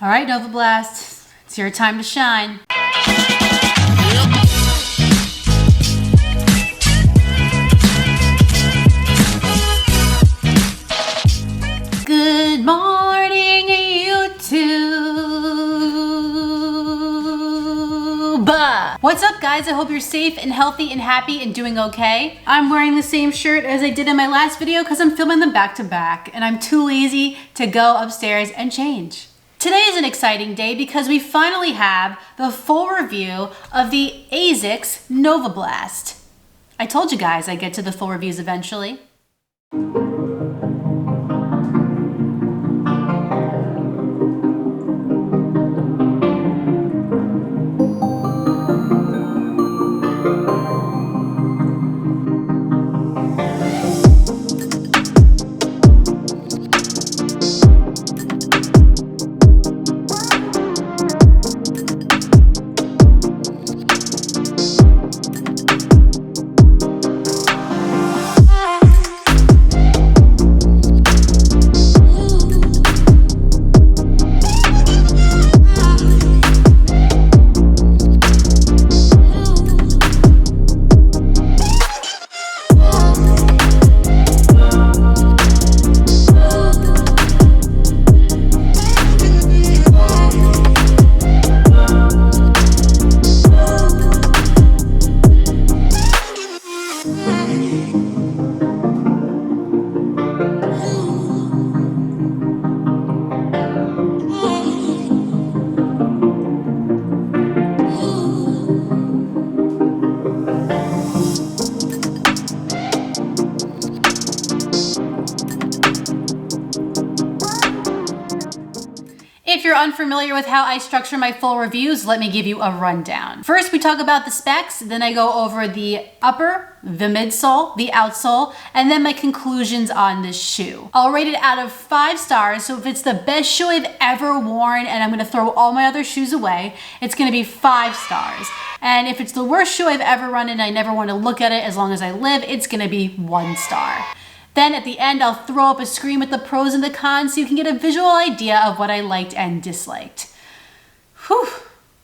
All right, Novablast, it's your time to shine. Good morning, YouTube. What's up, guys? I hope you're safe and healthy and happy and doing okay. I'm wearing the same shirt as I did in my last video because I'm filming them back to back and I'm too lazy to go upstairs and change. Today is an exciting day because we finally have the full review of the ASICS Novablast. I told you guys I'd get to the full reviews eventually. If you're unfamiliar with how I structure my full reviews, let me give you a rundown. First, we talk about the specs, then I go over the upper, the midsole, the outsole, and then my conclusions on this shoe. I'll rate it out of 5 stars, so if it's the best shoe I've ever worn and I'm gonna throw all my other shoes away, it's gonna be 5 stars. And if it's the worst shoe I've ever run and I never wanna look at it as long as I live, it's gonna be 1 star. Then at the end, I'll throw up a screen with the pros and the cons so you can get a visual idea of what I liked and disliked. Whew.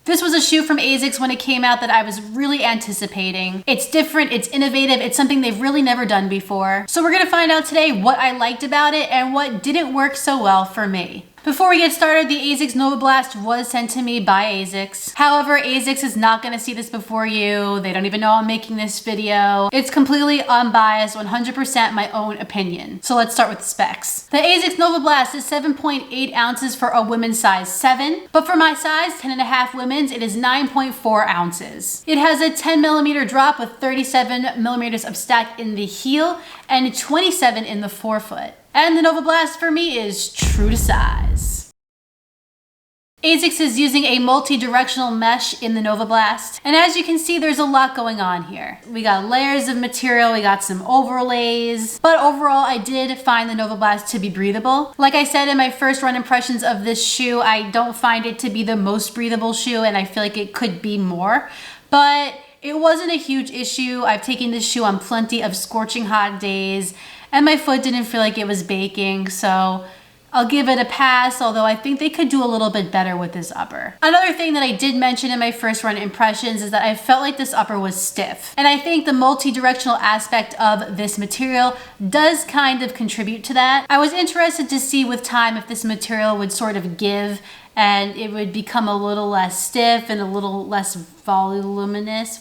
This was a shoe from ASICS when it came out that I was really anticipating. It's different, it's innovative, it's something they've really never done before. So we're gonna find out today what I liked about it and what didn't work so well for me. Before we get started, the ASICS Novablast was sent to me by ASICS. However, ASICS is not gonna see this before you. They don't even know I'm making this video. It's completely unbiased, 100% my own opinion. So let's start with the specs. The ASICS Novablast is 7.8 ounces for a women's size 7, but for my size, 10.5 women's, it is 9.4 ounces. It has a 10 millimeter drop with 37 millimeters of stack in the heel and 27 in the forefoot. And the Novablast for me is true to size. ASICS is using a multi-directional mesh in the Novablast. And as you can see, there's a lot going on here. We got layers of material, we got some overlays, but overall I did find the Novablast to be breathable. Like I said in my first run impressions of this shoe, I don't find it to be the most breathable shoe and I feel like it could be more, but it wasn't a huge issue. I've taken this shoe on plenty of scorching hot days and my foot didn't feel like it was baking, so I'll give it a pass, although I think they could do a little bit better with this upper. Another thing that I did mention in my first run impressions is that I felt like this upper was stiff. And I think the multi-directional aspect of this material does kind of contribute to that. I was interested to see with time if this material would sort of give and it would become a little less stiff and a little less voluminous.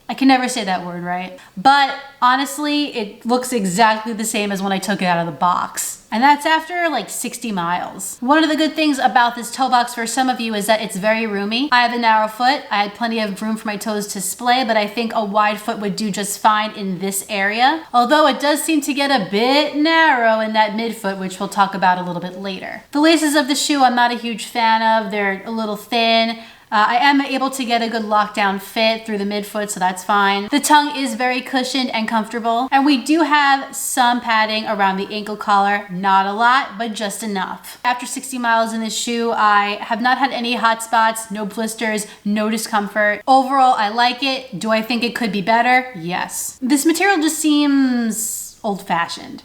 I can never say that word right. But honestly, it looks exactly the same as when I took it out of the box. And that's after like 60 miles. One of the good things about this toe box for some of you is that it's very roomy. I have a narrow foot. I had plenty of room for my toes to splay, but I think a wide foot would do just fine in this area. Although it does seem to get a bit narrow in that midfoot, which we'll talk about a little bit later. The laces of the shoe I'm not a huge fan of. They're a little thin. I am able to get a good lockdown fit through the midfoot, so that's fine. The tongue is very cushioned and comfortable, and we do have some padding around the ankle collar. Not a lot, but just enough. After 60 miles in this shoe, I have not had any hot spots, no blisters, no discomfort. Overall, I like it. Do I think it could be better? Yes. This material just seems old-fashioned.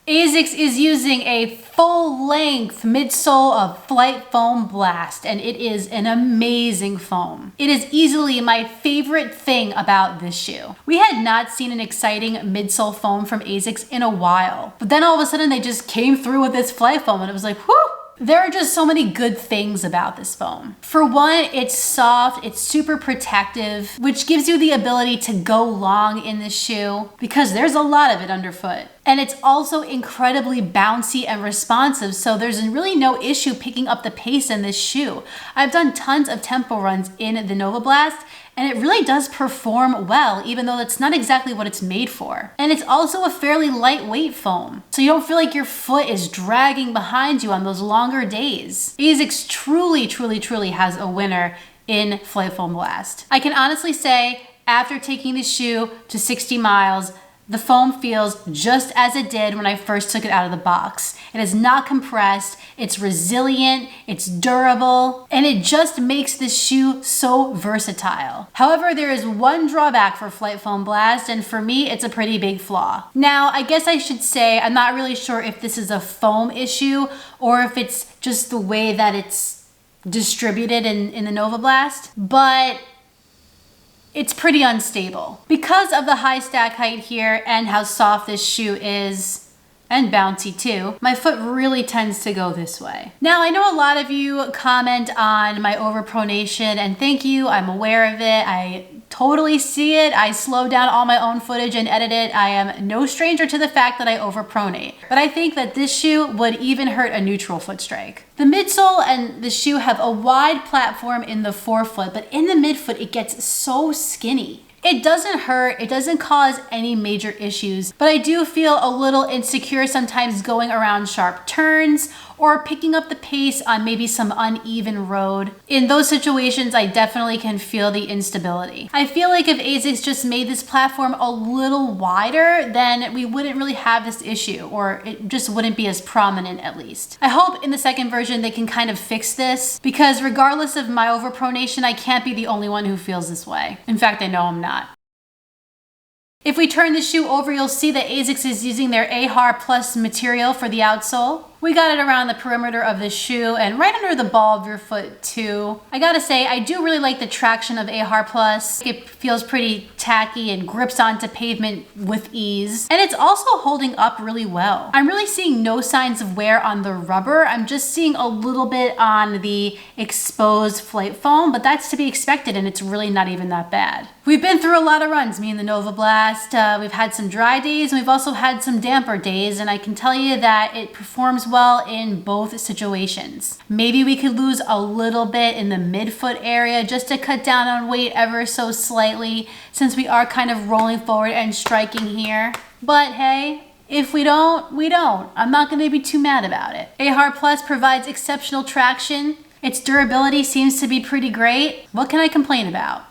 ASICS is using a full-length midsole of Flytefoam Blast, and it is an amazing foam. It is easily my favorite thing about this shoe. We had not seen an exciting midsole foam from ASICS in a while, but then all of a sudden they just came through with this Flytefoam, and it was like, whew! There are just so many good things about this foam. For one, it's soft, it's super protective, which gives you the ability to go long in this shoe because there's a lot of it underfoot. And it's also incredibly bouncy and responsive, so there's really no issue picking up the pace in this shoe. I've done tons of tempo runs in the Novablast, and it really does perform well, even though that's not exactly what it's made for. And it's also a fairly lightweight foam, so you don't feel like your foot is dragging behind you on those longer days. ASICS truly has a winner in Flytefoam Blast. I can honestly say, after taking the shoe to 60 miles, the foam feels just as it did when I first took it out of the box. It is not compressed, it's resilient, it's durable, and it just makes this shoe so versatile. However, there is one drawback for Flytefoam Blast, and for me, it's a pretty big flaw. Now, I guess I should say I'm not really sure if this is a foam issue or if it's just the way that it's distributed in the Novablast, but it's pretty unstable. Because of the high stack height here and how soft this shoe is, and bouncy too, my foot really tends to go this way. Now, I know a lot of you comment on my overpronation, and thank you, I'm aware of it. I totally see it. I slow down all my own footage and edit it. I am no stranger to the fact that I overpronate. But I think that this shoe would even hurt a neutral foot strike. The midsole and the shoe have a wide platform in the forefoot, but in the midfoot, it gets so skinny. It doesn't hurt, it doesn't cause any major issues, but I do feel a little insecure sometimes going around sharp turns or picking up the pace on maybe some uneven road. In those situations, I definitely can feel the instability. I feel like if ASICS just made this platform a little wider, then we wouldn't really have this issue, or it just wouldn't be as prominent at least. I hope in the second version they can kind of fix this, because regardless of my overpronation, I can't be the only one who feels this way. In fact, I know I'm not. If we turn the shoe over, you'll see that ASICS is using their AHAR Plus material for the outsole. We got it around the perimeter of the shoe and right under the ball of your foot too. I gotta say, I do really like the traction of AHAR Plus. It feels pretty tacky and grips onto pavement with ease. And it's also holding up really well. I'm really seeing no signs of wear on the rubber. I'm just seeing a little bit on the exposed Flytefoam, but that's to be expected, and it's really not even that bad. We've been through a lot of runs, me and the Novablast. We've had some dry days and we've also had some damper days, and I can tell you that it performs well in both situations. Maybe we could lose a little bit in the midfoot area just to cut down on weight ever so slightly, since we are kind of rolling forward and striking here. But hey, if we don't, we don't. I'm not going to be too mad about it. AHAR Plus provides exceptional traction. Its durability seems to be pretty great. What can I complain about?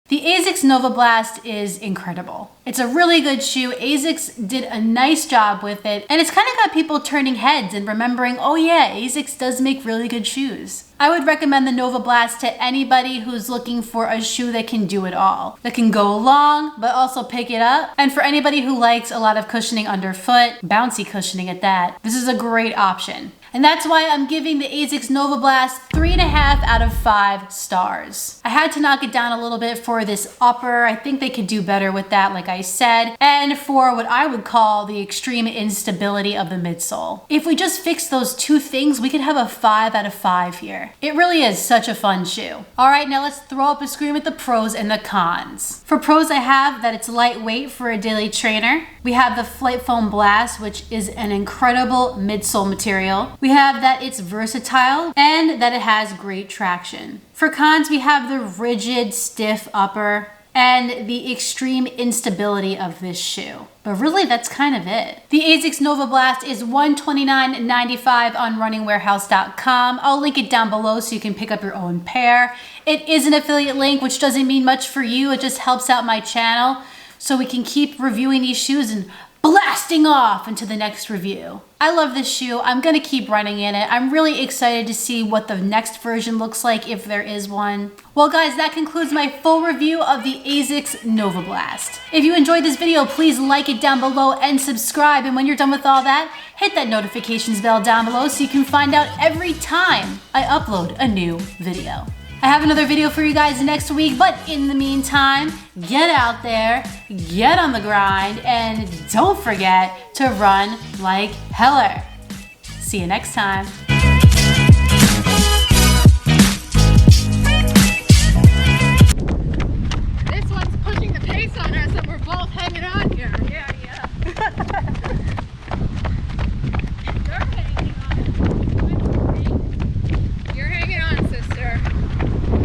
The ASICS Novablast is incredible. It's a really good shoe. ASICS did a nice job with it, and it's kind of got people turning heads and remembering, oh yeah, ASICS does make really good shoes. I would recommend the Novablast to anybody who's looking for a shoe that can do it all, that can go long, but also pick it up. And for anybody who likes a lot of cushioning underfoot, bouncy cushioning at that, this is a great option. And that's why I'm giving the ASICS Novablast 3.5 out of 5 stars. I had to knock it down a little bit for this upper. I think they could do better with that, like I said, and for what I would call the extreme instability of the midsole. If we just fix those two things, we could have a 5 out of 5 here. It really is such a fun shoe. All right, now let's throw up a scream at the pros and the cons. For pros, I have that it's lightweight for a daily trainer. We have the Flytefoam Blast, which is an incredible midsole material. We have that it's versatile and that it has great traction. For cons, we have the rigid, stiff upper and the extreme instability of this shoe. But really, that's kind of it. The ASICS Novablast is $129.95 on runningwarehouse.com. I'll link it down below so you can pick up your own pair. It is an affiliate link, which doesn't mean much for you. It just helps out my channel so we can keep reviewing these shoes and blasting off into the next review. I love this shoe. I'm gonna keep running in it. I'm really excited to see what the next version looks like, if there is one. Well guys, that concludes my full review of the ASICS Novablast. If you enjoyed this video, please like it down below and subscribe. And when you're done with all that, hit that notifications bell down below so you can find out every time I upload a new video. I have another video for you guys next week, but in the meantime, get out there, get on the grind, and don't forget to run like heller. See you next time.